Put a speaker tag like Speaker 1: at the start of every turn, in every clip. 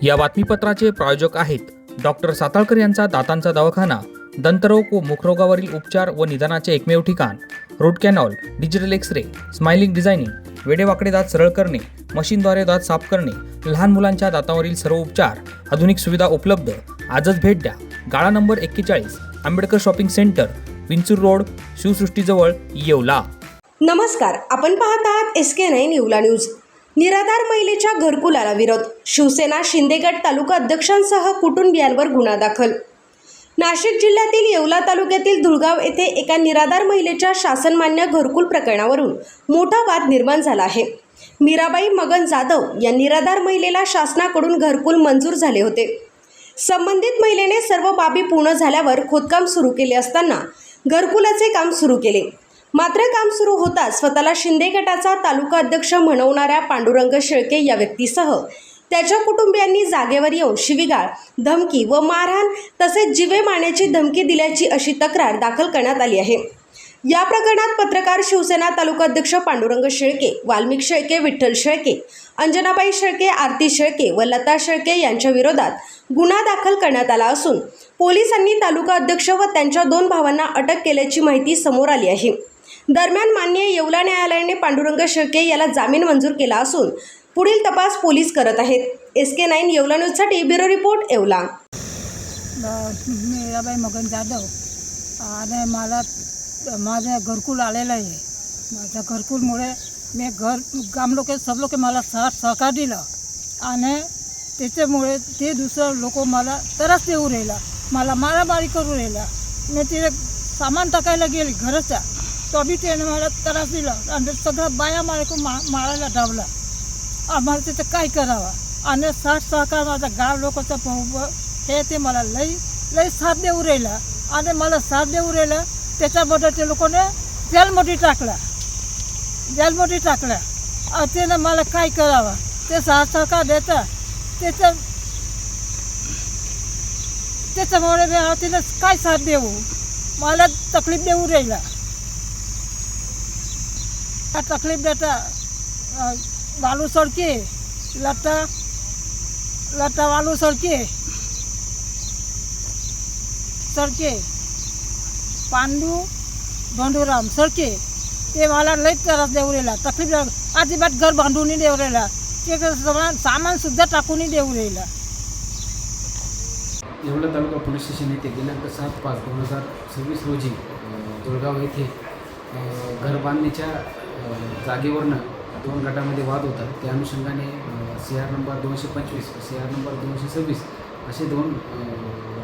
Speaker 1: या बातमीपत्राचे प्रायोजक आहेत डॉक्टर साताळकर यांचा दातांचा दवाखाना, दंतरोग व मुखरोगावरील उपचार व निदानाचे एकमेव ठिकाण. Root canal, digital X-ray, smiling designing, वेडेवाकडे दात सरळ करणे, मशीनद्वारे दात साफ करणे, लहान मुलांच्या दातांवरील सर्व उपचार, आधुनिक सुविधा उपलब्ध. आजच भेट द्या. गाळा number 41, Ambedkar shopping centre, Vinchur road, शिवसृष्टीजवळ, येवला.
Speaker 2: नमस्कार, आपण पाहत आहात SK9 येवला न्यूज. निराधार महिलेच्या घरकुलाला विरोध. शिवसेना शिंदेगड तालुका अध्यक्षांसह कुटुंबियांवर गुन्हा दाखल. नाशिक जिल्ह्यातील येवला तालुक्यातील धुळगाव येथे एका निराधार महिलेच्या शासनमान्य घरकुल प्रकरणावरून मोठा वाद निर्माण झाला आहे. मीराबाई मगन जाधव या निराधार महिलेला शासनाकडून घरकुल मंजूर झाले होते. संबंधित महिलेने सर्व बाबी पूर्ण झाल्यावर खोदकाम सुरू केले असताना घरकुलाचे काम सुरू केले. मात्र काम सुरू होताच स्वतःला शिंदे गटाचा तालुका अध्यक्ष म्हणवणाऱ्या पांडुरंग शेळके या व्यक्तीसह त्याच्या कुटुंबियांनी जागेवर येऊन शिवीगाळ, धमकी व मारहाण तसेच जीवे मारण्याची धमकी दिल्याची अशी तक्रार दाखल करण्यात आली आहे. या प्रकरणात पत्रकार, शिवसेना तालुका अध्यक्ष पांडुरंग शेळके, वाल्मिक शेळके, विठ्ठल शेळके, अंजनाबाई शेळके, आरती शेळके व लता शेळके यांच्या विरोधात गुन्हा दाखल करण्यात आला असून पोलिसांनी तालुका अध्यक्ष व त्यांच्या 2 भावांना अटक केल्याची माहिती समोर आली आहे. दरम्यान माननीय येवला न्यायालयाने पांडुरंग शेळके याला जामीन मंजूर केला असून पुढील तपास पोलीस करत आहेत. SK9 येवला न्यूजसाठी ब्युरो रिपोर्ट, येवला.
Speaker 3: मीराबाई मगन जाधव आणि मला माझं घरकुल आलेलं आहे. माझ्या घरकुलमुळे मी गाम लोक सब लोक मला सहकार दिलं आणि त्याच्यामुळे ते दुसरं लोक मला त्रास देऊ राहिला, मला मारामारी करू राहिला. मी तिथे सामान टाकायला गेली घराचा, तो बी त्याने मला त्रास दिला आणि सगळं बाया मारायला धावला. आम्हाला तिथं काय करावं आणि सहकार माझा गाव लोकांचा भाऊ हे ते मला लई साथ देऊ राहिला आणि मला साथ देऊ राहिला. त्याच्याबद्दल ते लोकांनी जेलमध्ये टाकला. त्यानं मला काय करावं ते सहकार देतं त्याच्यामुळे मी तिनं काय साथ देऊ, मला तकलीफ देऊ राहिला. तकलीफ देता वालू सडके, लता वालू सडके पांडू धोंडूराम सडके ते मला लई त्रास देऊ राहिला. तकलीफ अजिबात घर बांधूनही देऊ राहिला, ते सामानसुद्धा टाकूनही देऊ राहिला.
Speaker 4: येवला तालुका पोलीस स्टेशन येथे दिनांक 7/5/2026 रोजी धुळगाव येथे घर बांधणीच्या जागेवरनं 2 गटामध्ये वाद होता. त्या अनुषंगाने CR नंबर 225 व CR नंबर 226 असे 2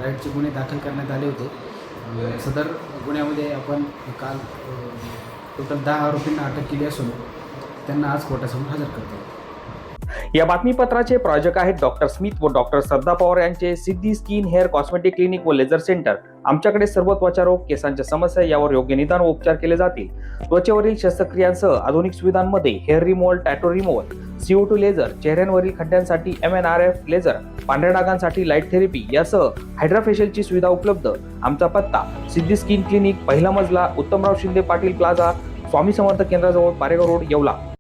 Speaker 4: राईटचे गुन्हे दाखल करण्यात आले होते. सदर गुन्ह्यामध्ये आपण काल टोटल 10 आरोपींना अटक केली असून त्यांना आज कोर्टासमोर हजर करतो.
Speaker 1: या बातमीपत्राचे प्रायोजक आहेत डॉक्टर स्मिथ व डॉक्टर श्रद्धा पवार यांचे सिद्धी स्किन हेअर कॉस्मेटिक क्लिनिक व लेझर सेंटर. आमच्याकडे सर्व त्वचा रोग, केसांच्या समस्या यावर योग्य निदान व उपचार केले जातील. त्वचेवरील शस्त्रक्रियांसह आधुनिक सुविधांमध्ये hair removal, tattoo removal, CO2 laser, चेहऱ्यांवरील खड्ड्यांसाठी MNRF लेझर, पांढऱ्या डागांसाठी लाईट थेरपी यासह हायड्रा फेशियलची सुविधा उपलब्ध. आमचा पत्ता सिद्धी स्किन क्लिनिक, पहिला मजला, उत्तमराव शिंदे पाटील प्लाझा, स्वामी समर्थ केंद्राजवळ, पारेगाव रोड, येवला.